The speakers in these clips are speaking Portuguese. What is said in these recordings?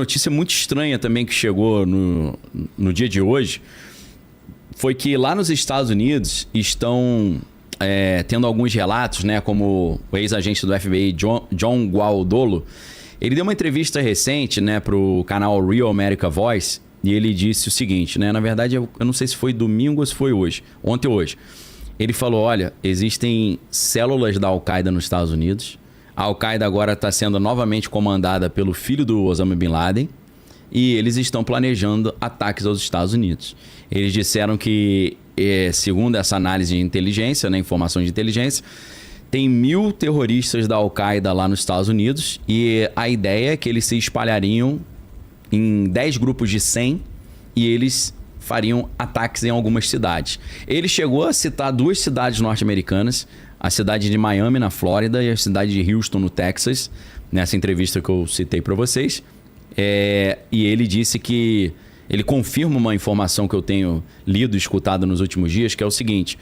notícia muito estranha também que chegou no dia de hoje foi que lá nos Estados Unidos estão tendo alguns relatos, né? Como o ex-agente do FBI, John Gualdolo, ele deu uma entrevista recente, né, para o canal Real America Voice, e ele disse o seguinte, né? Na verdade, eu não sei se foi domingo ou se foi hoje, ontem ou hoje. Ele falou, olha, existem células da Al-Qaeda nos Estados Unidos. A Al-Qaeda agora está sendo novamente comandada pelo filho do Osama Bin Laden e eles estão planejando ataques aos Estados Unidos. Eles disseram que, segundo essa análise de inteligência, né, informação de inteligência, tem 1.000 terroristas da Al-Qaeda lá nos Estados Unidos e a ideia é que eles se espalhariam em 10 grupos de 100 e eles fariam ataques em algumas cidades. Ele chegou a citar 2 cidades norte-americanas, a cidade de Miami, na Flórida, e a cidade de Houston, no Texas, nessa entrevista que eu citei para vocês. E ele disse que ele confirma uma informação que eu tenho lido e escutado nos últimos dias, que é o seguinte: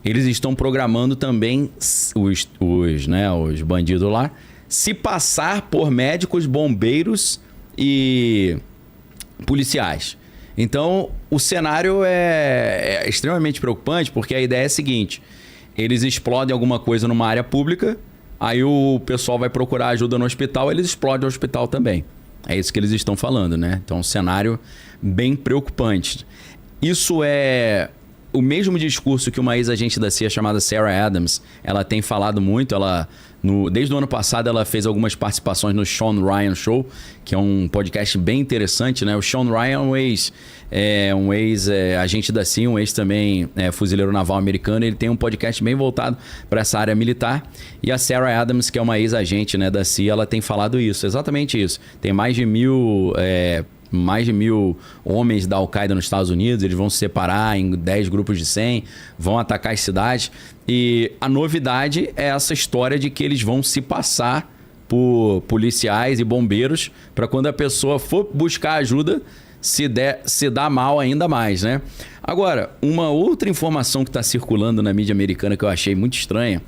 eles estão programando também os bandidos lá se passar por médicos, bombeiros e policiais. Então, o cenário é extremamente preocupante, porque a ideia é a seguinte: eles explodem alguma coisa numa área pública, aí o pessoal vai procurar ajuda no hospital, eles explodem o hospital também. É isso que eles estão falando, né? Então, um cenário bem preocupante. Isso é o mesmo discurso que uma ex-agente da CIA chamada Sarah Adams, ela tem falado muito. Desde o ano passado ela fez algumas participações no Sean Ryan Show, que é um podcast bem interessante, né? O Sean Ryan é um ex-agente da CIA, um ex também fuzileiro naval americano. Ele tem um podcast bem voltado para essa área militar. E a Sarah Adams, que é uma ex-agente, né, da CIA, ela tem falado isso, exatamente isso. Tem mais de 1.000 homens da Al-Qaeda nos Estados Unidos. Eles vão se separar em 10 grupos de 100, vão atacar as cidades. E a novidade é essa história de que eles vão se passar por policiais e bombeiros para quando a pessoa for buscar ajuda, se dar mal ainda mais, né? Agora, uma outra informação que está circulando na mídia americana que eu achei muito estranha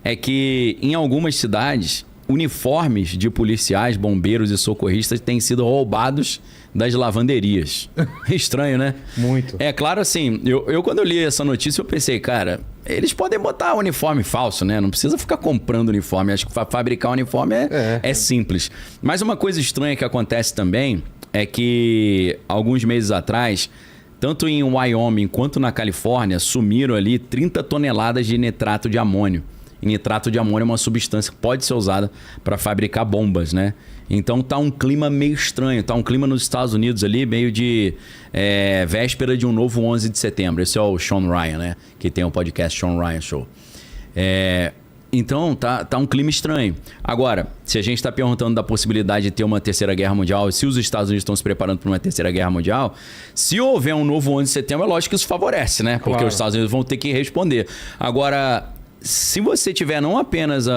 é que em algumas cidades, uniformes de policiais, bombeiros e socorristas têm sido roubados das lavanderias. Estranho, né? Muito. É claro, assim, eu quando eu li essa notícia, eu pensei, cara, eles podem botar uniforme falso, né? Não precisa ficar comprando uniforme. Acho que fabricar uniforme é simples. Mas uma coisa estranha que acontece também é que alguns meses atrás, tanto em Wyoming quanto na Califórnia, sumiram ali 30 toneladas de nitrato de amônio. E nitrato de amônio é uma substância que pode ser usada para fabricar bombas, né? Então tá um clima meio estranho, tá um clima nos Estados Unidos ali, meio de véspera de um novo 11 de setembro. Esse é o Sean Ryan, né? Que tem o podcast Sean Ryan Show. Então tá um clima estranho. Agora, se a gente está perguntando da possibilidade de ter uma terceira guerra mundial, se os Estados Unidos estão se preparando para uma terceira guerra mundial, se houver um novo 11 de setembro, é lógico que isso favorece, né? Porque os Estados Unidos vão ter que responder. Agora, se você tiver não apenas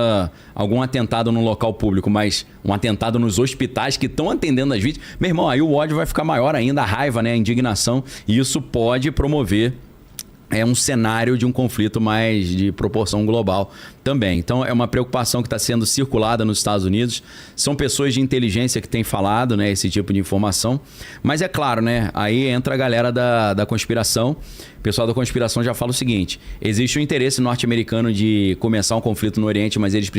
algum atentado no local público, mas um atentado nos hospitais que estão atendendo as vítimas, meu irmão, aí o ódio vai ficar maior ainda, a raiva, né, a indignação, e isso pode promover um cenário de um conflito mais de proporção global também. Então, é uma preocupação que está sendo circulada nos Estados Unidos. São pessoas de inteligência que têm falado, né, esse tipo de informação. Mas é claro, né, aí entra a galera da conspiração. O pessoal da conspiração já fala o seguinte: existe um interesse norte-americano de começar um conflito no Oriente, mas eles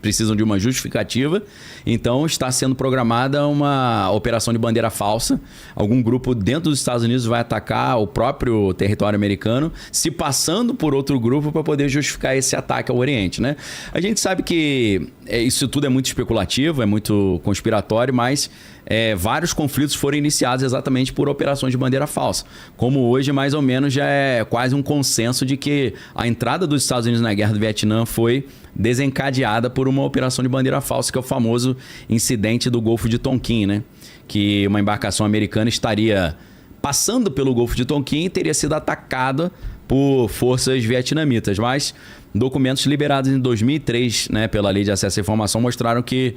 precisam de uma justificativa. Então, está sendo programada uma operação de bandeira falsa. Algum grupo dentro dos Estados Unidos vai atacar o próprio território americano, se passando por outro grupo para poder justificar esse ataque ao Oriente, né? A gente sabe que isso tudo é muito especulativo, é muito conspiratório, mas vários conflitos foram iniciados exatamente por operações de bandeira falsa. Como hoje, mais ou menos, já é quase um consenso de que a entrada dos Estados Unidos na Guerra do Vietnã foi desencadeada por uma operação de bandeira falsa, que é o famoso incidente do Golfo de Tonkin, né? Que uma embarcação americana estaria passando pelo Golfo de Tonkin e teria sido atacada por forças vietnamitas. Mas documentos liberados em 2003, né, pela Lei de Acesso à Informação, mostraram que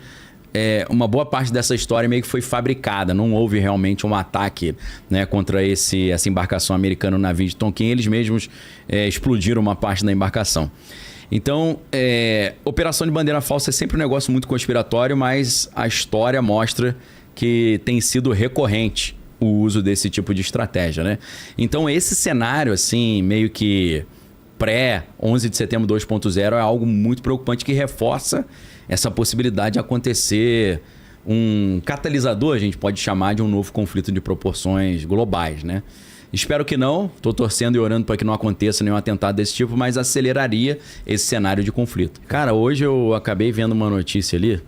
uma boa parte dessa história meio que foi fabricada. Não houve realmente um ataque, né, contra essa embarcação americana no navio de Tonkin. Eles mesmos explodiram uma parte da embarcação. Então, operação de bandeira falsa é sempre um negócio muito conspiratório, mas a história mostra que tem sido recorrente o uso desse tipo de estratégia, né? Então, esse cenário, assim, meio que pré-11 de setembro 2.0 é algo muito preocupante que reforça essa possibilidade de acontecer um catalisador, a gente pode chamar, de um novo conflito de proporções globais, né? Espero que não, estou torcendo e orando para que não aconteça nenhum atentado desse tipo, mas aceleraria esse cenário de conflito. Cara, hoje eu acabei vendo uma notícia ali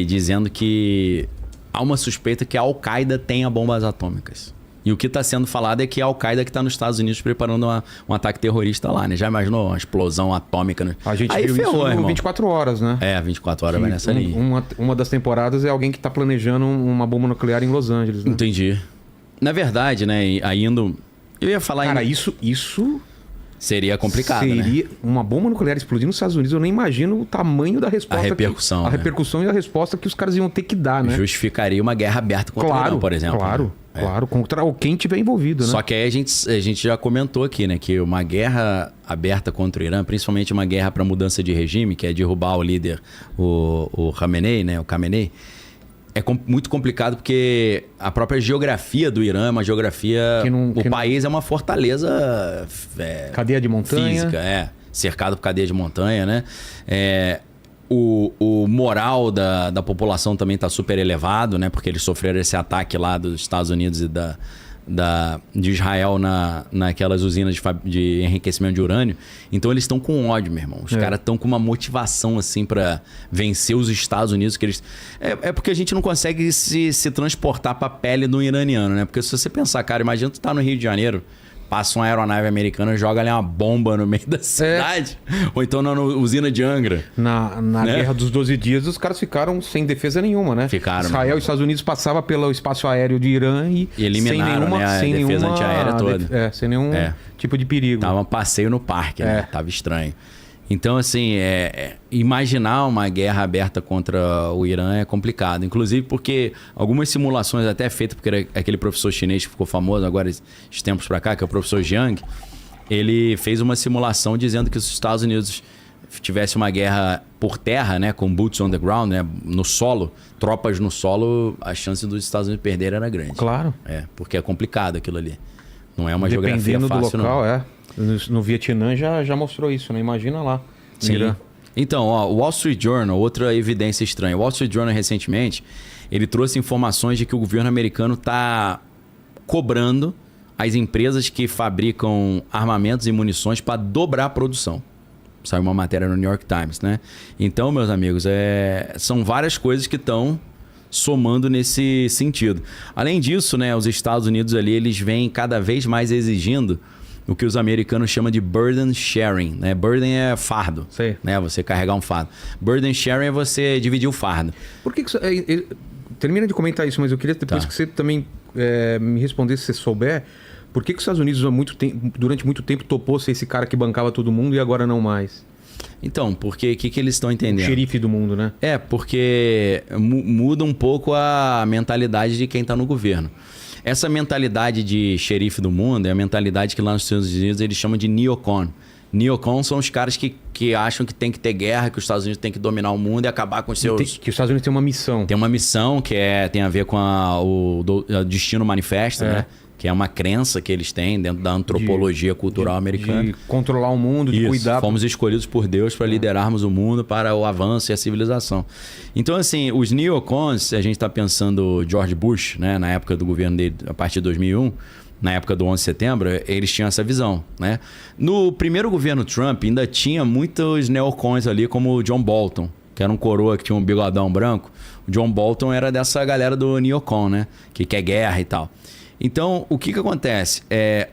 dizendo que há uma suspeita que a Al-Qaeda tenha bombas atômicas. E o que está sendo falado é que a Al-Qaeda que está nos Estados Unidos preparando um ataque terrorista lá, né? Já imaginou uma explosão atômica? Né? A gente aí viu ferrou, isso no 24 horas, né? 24 horas vai nessa linha. Uma das temporadas é alguém que está planejando uma bomba nuclear em Los Angeles, né? Entendi. Na verdade, né? Ainda... Eu ia falar... Cara, isso... Seria complicado, Seria uma bomba nuclear explodindo nos Estados Unidos. Eu nem imagino o tamanho da resposta. A repercussão. A repercussão e a resposta que os caras iam ter que dar, né? Justificaria uma guerra aberta contra o Irã, por exemplo. Claro, contra quem tiver envolvido, né? Só que aí a gente já comentou aqui, né? Que uma guerra aberta contra o Irã, principalmente uma guerra para mudança de regime, que é derrubar o líder, o Khamenei, né? O Khamenei. É muito complicado porque a própria geografia do Irã é uma geografia... o país é uma fortaleza cadeia de montanha. Física, cercado por cadeia de montanha, né? O moral da população também está super elevado, né? Porque eles sofreram esse ataque lá dos Estados Unidos e de Israel naquelas usinas de enriquecimento de urânio. Então eles estão com ódio, meu irmão. Os caras estão com uma motivação assim para vencer os Estados Unidos. Que eles... é porque a gente não consegue se transportar para a pele do iraniano, né? Porque se você pensar, cara, imagina tu tá no Rio de Janeiro, passa uma aeronave americana e joga ali uma bomba no meio da cidade. Ou então na usina de Angra. Na Guerra dos 12 Dias, os caras ficaram sem defesa nenhuma, né? Ficaram. Israel e Estados Unidos passavam pelo espaço aéreo de Irã e eliminaram a defesa antiaérea toda. Sem nenhum tipo de perigo. Tava um passeio no parque, né? Tava estranho. Então, assim, imaginar uma guerra aberta contra o Irã é complicado. Inclusive porque algumas simulações até feitas por aquele professor chinês que ficou famoso agora, esses tempos pra cá, que é o professor Jiang, ele fez uma simulação dizendo que se os Estados Unidos tivesse uma guerra por terra, né, com boots on the ground, né, no solo, tropas no solo, a chance dos Estados Unidos perderem era grande. Claro. Porque é complicado aquilo ali. Não é uma geografia fácil, do local, não. No Vietnã já mostrou isso, né? Imagina lá. Sim. Então, o Wall Street Journal, outra evidência estranha. O Wall Street Journal, recentemente, ele trouxe informações de que o governo americano está cobrando as empresas que fabricam armamentos e munições para dobrar a produção. Saiu uma matéria no New York Times, né? Então, meus amigos, são várias coisas que estão somando nesse sentido. Além disso, né, os Estados Unidos ali, eles vêm cada vez mais exigindo o que os americanos chamam de burden sharing, né? Burden é fardo, né? Você carregar um fardo. Burden sharing é você dividir o fardo. Por que termina de comentar isso, mas eu queria depois que você também me respondesse, se você souber, por que os Estados Unidos durante muito tempo topou ser esse cara que bancava todo mundo e agora não mais? Então, porque o que eles estão entendendo? O xerife do mundo, né? Porque muda um pouco a mentalidade de quem está no governo. Essa mentalidade de xerife do mundo é a mentalidade que lá nos Estados Unidos eles chamam de neocon. Neocon são os caras que acham que tem que ter guerra, que os Estados Unidos tem que dominar o mundo e acabar com os seus... Que os Estados Unidos tem uma missão. Tem uma missão que tem a ver com o Destino Manifesto, né? Que é uma crença que eles têm dentro da antropologia cultural americana. De controlar o mundo, de cuidar. Fomos escolhidos por Deus para liderarmos o mundo para o avanço e a civilização. Então, assim, os neocons, a gente está pensando George Bush, né, na época do governo dele, a partir de 2001, na época do 11 de setembro, eles tinham essa visão, né? No primeiro governo Trump, ainda tinha muitos neocons ali, como o John Bolton, que era um coroa que tinha um bigodão branco. O John Bolton era dessa galera do neocon, né? Que quer guerra e tal. Então, o que acontece?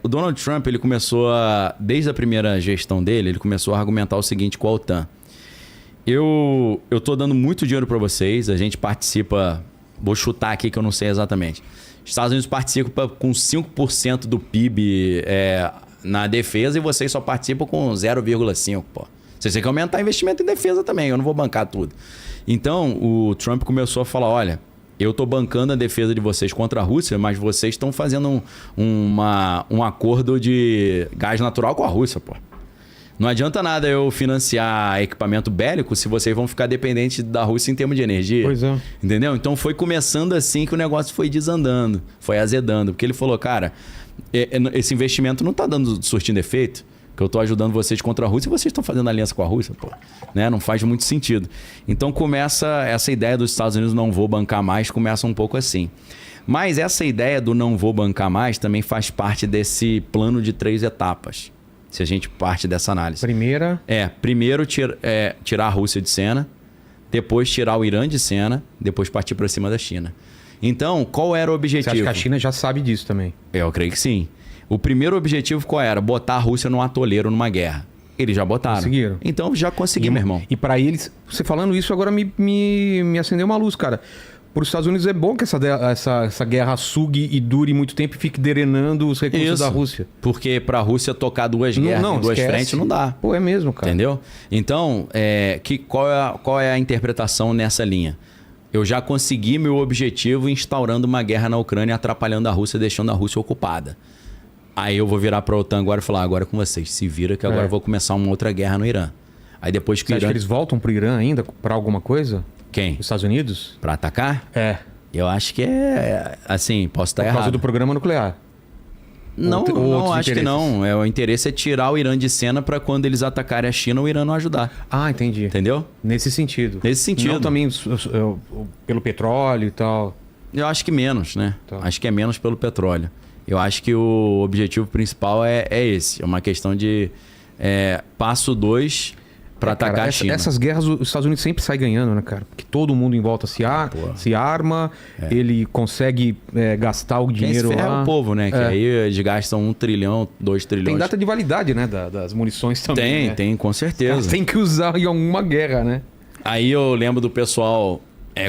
O Donald Trump, ele começou desde a primeira gestão dele, ele começou a argumentar o seguinte com a OTAN. Eu tô dando muito dinheiro para vocês, a gente participa, vou chutar aqui que eu não sei exatamente. Os Estados Unidos participam com 5% do PIB na defesa e vocês só participam com 0,5%, pô. Vocês têm que aumentar investimento em defesa também, eu não vou bancar tudo. Então, o Trump começou a falar, olha... Eu estou bancando a defesa de vocês contra a Rússia, mas vocês estão fazendo um acordo de gás natural com a Rússia, pô. Não adianta nada eu financiar equipamento bélico se vocês vão ficar dependentes da Rússia em termos de energia. Pois é. Entendeu? Então foi começando assim que o negócio foi desandando, foi azedando. Porque ele falou, cara, esse investimento não tá surtindo efeito, que eu tô ajudando vocês contra a Rússia e vocês estão fazendo aliança com a Rússia, pô. Né? Não faz muito sentido. Então começa essa ideia dos Estados Unidos não vou bancar mais, começa um pouco assim. Mas essa ideia do não vou bancar mais também faz parte desse plano de 3 etapas. Se a gente parte dessa análise. Primeiro tirar a Rússia de cena, depois tirar o Irã de cena, depois partir para cima da China. Então, qual era o objetivo? Você acha que a China já sabe disso também? Eu creio que sim. O primeiro objetivo qual era? Botar a Rússia num atoleiro, numa guerra. Eles já botaram. Conseguiram. Então já conseguimos, meu irmão. E para eles, você falando isso agora me acendeu uma luz, cara. Para os Estados Unidos é bom que essa guerra sugue e dure muito tempo e fique drenando os recursos da Rússia. Porque para a Rússia tocar duas guerras em duas frentes não dá. Pô, é mesmo, cara. Entendeu? Então, qual é a interpretação nessa linha? Eu já consegui meu objetivo instaurando uma guerra na Ucrânia, atrapalhando a Rússia, deixando a Rússia ocupada. Aí eu vou virar para a OTAN agora e falar, agora é com vocês. Se vira que agora eu vou começar uma outra guerra no Irã. Aí depois que Você acha que eles voltam pro Irã ainda para alguma coisa? Quem? Os Estados Unidos? Pra atacar? É. Eu acho que assim, posso estar errado. Por causa do programa nuclear? Não, acho que não. O interesse é tirar o Irã de cena para quando eles atacarem a China, o Irã não ajudar. Ah, entendi. Entendeu? Nesse sentido. Nesse sentido. Não também pelo petróleo e tal. Eu acho que menos, né? Tá. Acho que é menos pelo petróleo. Eu acho que o objetivo principal é esse. É uma questão de passo 2 para atacar a China. Essas guerras os Estados Unidos sempre saem ganhando, né, cara? Porque todo mundo em volta se arma, ele consegue gastar o dinheiro Quem se ferra lá. É o povo, né? Que aí eles gastam 1 trilhão, 2 trilhões. Tem data de validade, né? Das munições também. Tem, com certeza. Tem que usar em alguma guerra, né? Aí eu lembro do pessoal...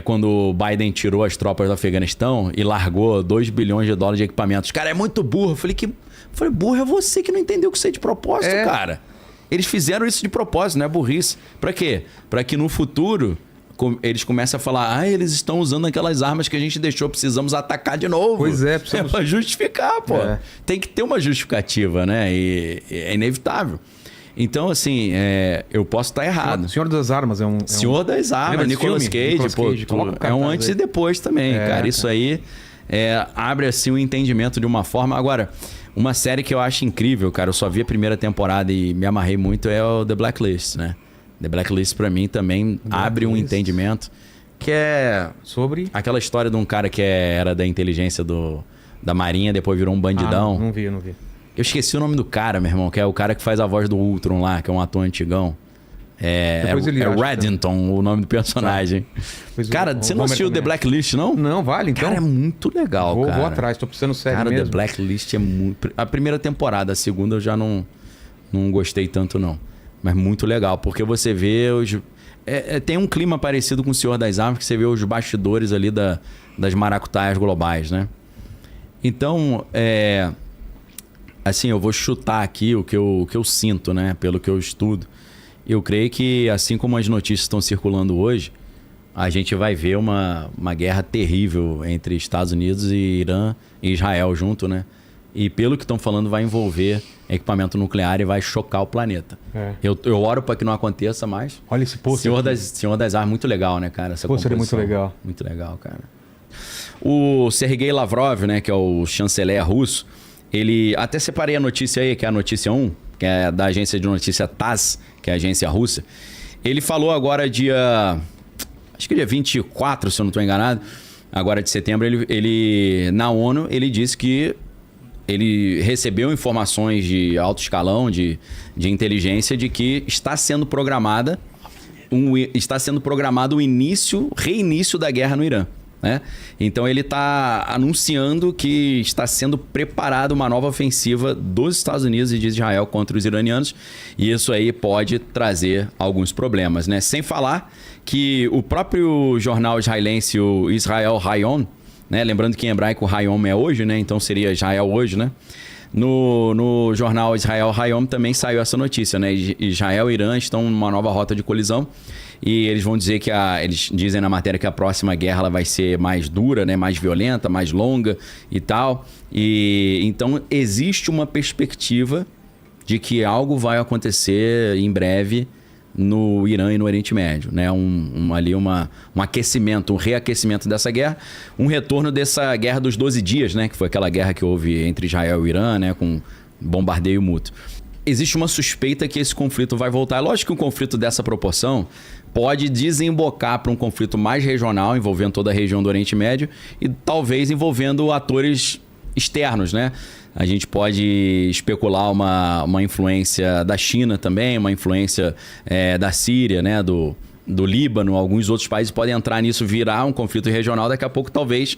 quando o Biden tirou as tropas do Afeganistão e largou 2 bilhões de dólares de equipamentos. Cara, é muito burro. Eu falei, burro é você que não entendeu que isso é de propósito, cara. Eles fizeram isso de propósito, não é burrice. Pra quê? Pra que no futuro eles comecem a falar, eles estão usando aquelas armas que a gente deixou, precisamos atacar de novo. Pois é, precisamos... É pra justificar, pô. Tem que ter uma justificativa, né? E é inevitável. Então, assim, eu posso estar errado. Senhor das Armas é um... Senhor das Armas, Nicolas Cage, é um antes e depois também, cara. Isso aí abre, assim, o entendimento de uma forma... Agora, uma série que eu acho incrível, cara, eu só vi a primeira temporada e me amarrei muito, é o The Blacklist, né? The Blacklist, pra mim, também abre um entendimento que é... Sobre? Aquela história de um cara que era da inteligência da Marinha, depois virou um bandidão. Não vi. Eu esqueci o nome do cara, meu irmão, que é o cara que faz a voz do Ultron lá, que é um ator antigão. É Reddington, o nome do personagem. Cara, você não assistiu The Blacklist, não? Não, vale, então. Cara, é muito legal, cara. Vou atrás, tô precisando sério mesmo. Cara, The Blacklist é muito... A primeira temporada, a segunda eu já não gostei tanto, não. Mas muito legal, porque você vê os... tem um clima parecido com o Senhor das Armas, que você vê os bastidores ali das maracutaias globais, né? Então, assim, eu vou chutar aqui o que eu sinto, né? Pelo que eu estudo. Eu creio que, assim como as notícias estão circulando hoje, a gente vai ver uma guerra terrível entre Estados Unidos e Irã e Israel junto, né? E pelo que estão falando, vai envolver equipamento nuclear e vai chocar o planeta. Eu oro para que não aconteça mais. Olha esse post. Senhor das Armas, muito legal, né, cara? Essa composição é muito legal. Muito legal, cara. O Sergei Lavrov, né, que é o chanceler russo, ele... Até separei a notícia aí, que é a notícia 1, que é da agência de notícia TASS, que é a agência russa. Ele falou agora acho que dia 24, se eu não estou enganado, agora de setembro, ele na ONU, ele disse que ele recebeu informações de alto escalão, de inteligência, de que está sendo programado o reinício da guerra no Irã. Né? Então ele está anunciando que está sendo preparada uma nova ofensiva dos Estados Unidos e de Israel contra os iranianos, e isso aí pode trazer alguns problemas, né? Sem falar que o próprio jornal israelense, o Israel Hayom, né? Lembrando que em hebraico Hayom é hoje, né? Então seria Israel hoje, né? No jornal Israel Hayom também saiu essa notícia, né? Israel e Irã estão numa nova rota de colisão. E eles vão dizer eles dizem na matéria que a próxima guerra ela vai ser mais dura, né? Mais violenta, mais longa e tal. E então existe uma perspectiva de que algo vai acontecer em breve no Irã e no Oriente Médio, né? Um aquecimento, um reaquecimento dessa guerra, um retorno dessa guerra dos 12 dias, né? Que foi aquela guerra que houve entre Israel e o Irã, né? Com bombardeio mútuo. Existe uma suspeita que esse conflito vai voltar. É lógico que um conflito dessa proporção pode desembocar para um conflito mais regional, envolvendo toda a região do Oriente Médio e talvez envolvendo atores externos, né? A gente pode especular uma influência da China também, uma influência da Síria, né? Do Líbano, alguns outros países podem entrar nisso, virar um conflito regional, daqui a pouco talvez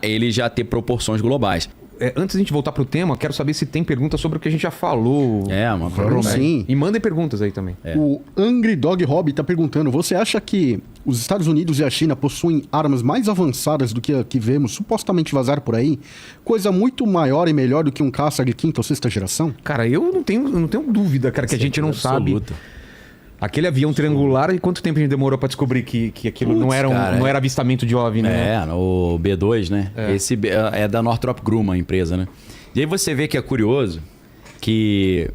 ele já ter proporções globais. Antes da gente voltar pro tema, quero saber se tem perguntas sobre o que a gente já falou. Uma pergunta. Sim. E mandem perguntas aí também. O Angry Dog Hobby está perguntando, você acha que os Estados Unidos e a China possuem armas mais avançadas do que a que vemos supostamente vazar por aí? Coisa muito maior e melhor do que um caça de quinta ou sexta geração? Cara, eu não tenho dúvida, cara, que a gente não sabe. Aquele avião triangular, e quanto tempo a gente demorou pra descobrir que aquilo não era avistamento de OVNI, né? O B2, né? Esse é da Northrop Grumman, a empresa, né? E aí você vê que é curioso que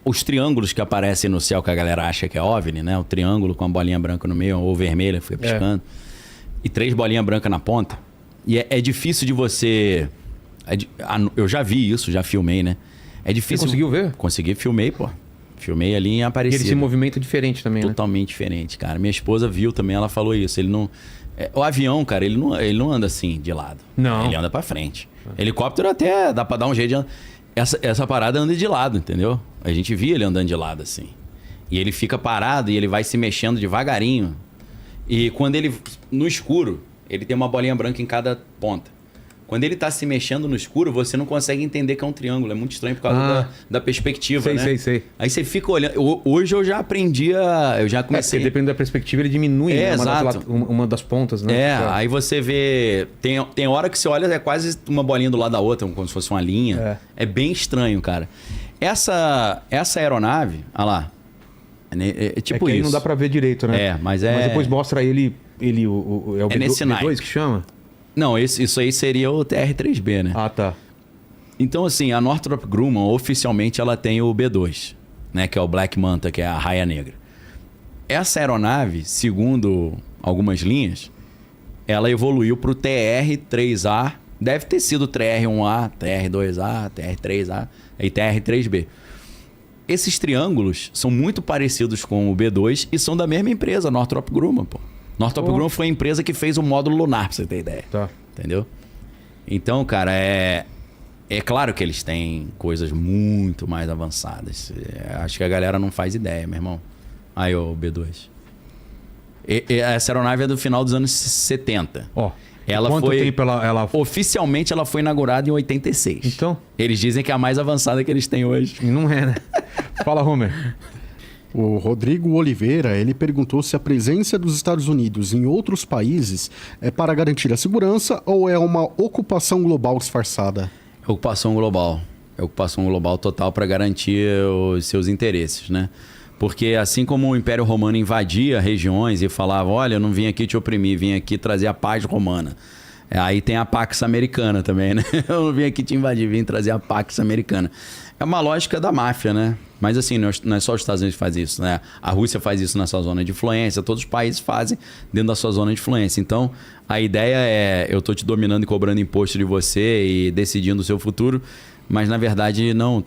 os triângulos que aparecem no céu que a galera acha que é OVNI, né? O triângulo com a bolinha branca no meio, ou vermelha, fica piscando. E 3 bolinhas brancas na ponta. E é difícil de você... eu já vi isso, já filmei, né? É difícil... Você conseguiu ver? Consegui, filmei, pô. Filmei ali em Aparecida. E ele se movimenta diferente também, Totalmente diferente, cara. Minha esposa viu também, ela falou isso. Ele não... o avião, cara, ele não anda assim, de lado. Não. Ele anda pra frente. Helicóptero até dá pra dar um jeito de... Essa parada anda de lado, entendeu? A gente via ele andando de lado, assim. E ele fica parado e ele vai se mexendo devagarinho. E quando ele... No escuro, ele tem uma bolinha branca em cada ponta. Quando ele tá se mexendo no escuro, você não consegue entender que é um triângulo. É muito estranho por causa da perspectiva, né? Sei. Aí você fica olhando... Hoje eu já aprendi a... Eu já comecei... Porque dependendo da perspectiva, ele diminui, né? Uma das pontas, né? Aí você vê... Tem hora que você olha, é quase uma bolinha do lado da outra, como se fosse uma linha. É bem estranho, cara. Essa aeronave... Olha lá. É tipo que isso. Aí não dá pra ver direito, né? Mas depois mostra ele é o B2 que chama? Não, isso aí seria o TR-3B, né? Ah, tá. Então, assim, a Northrop Grumman, oficialmente, ela tem o B2, né? Que é o Black Manta, que é a raia negra. Essa aeronave, segundo algumas linhas, ela evoluiu para o TR-3A. Deve ter sido TR-1A, TR-2A, TR-3A e TR-3B. Esses triângulos são muito parecidos com o B2 e são da mesma empresa, a Northrop Grumman, pô. Northrop Grumman foi a empresa que fez o módulo lunar, pra você ter ideia. Tá. Entendeu? Então, cara, é claro que eles têm coisas muito mais avançadas. Acho que a galera não faz ideia, meu irmão. Aí, o B2. Essa aeronave é do final dos anos 70. Quanto tempo ela... Oficialmente, ela foi inaugurada em 86. Então? Eles dizem que é a mais avançada que eles têm hoje. E não é, né? Fala, Homer. O Rodrigo Oliveira, ele perguntou se a presença dos Estados Unidos em outros países é para garantir a segurança ou é uma ocupação global disfarçada? Ocupação global. Ocupação global total para garantir os seus interesses, né? Porque assim como o Império Romano invadia regiões e falava, olha, eu não vim aqui te oprimir, vim aqui trazer a paz romana. Aí tem a Pax Americana também, né? Eu não vim aqui te invadir, vim trazer a Pax Americana. É uma lógica da máfia, né? Mas assim, não é só os Estados Unidos que faz isso, né? A Rússia faz isso na sua zona de influência, todos os países fazem dentro da sua zona de influência. Então, a ideia é, eu tô te dominando e cobrando imposto de você e decidindo o seu futuro, mas na verdade não,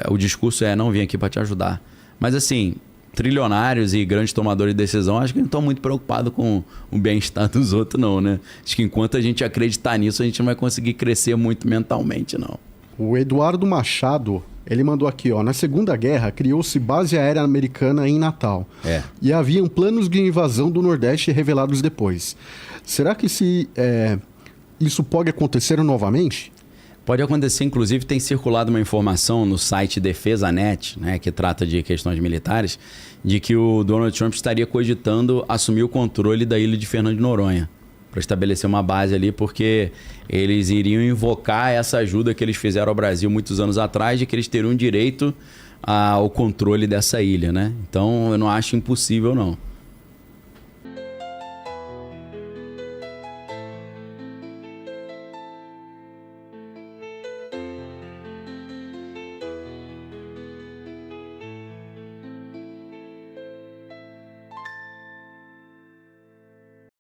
o discurso é não vim aqui para te ajudar. Mas assim, trilionários e grandes tomadores de decisão, acho que não estão muito preocupados com o bem-estar dos outros não, né? Acho que enquanto a gente acreditar nisso, a gente não vai conseguir crescer muito mentalmente, não. O Eduardo Machado, ele mandou aqui, ó, na Segunda Guerra criou-se base aérea americana em Natal. E haviam planos de invasão do Nordeste revelados depois. Será que isso pode acontecer novamente? Pode acontecer, inclusive tem circulado uma informação no site DefesaNet, né, que trata de questões militares, de que o Donald Trump estaria cogitando assumir o controle da ilha de Fernando de Noronha, para estabelecer uma base ali, porque eles iriam invocar essa ajuda que eles fizeram ao Brasil muitos anos atrás, de que eles teriam direito ao controle dessa ilha, né? Então eu não acho impossível, não.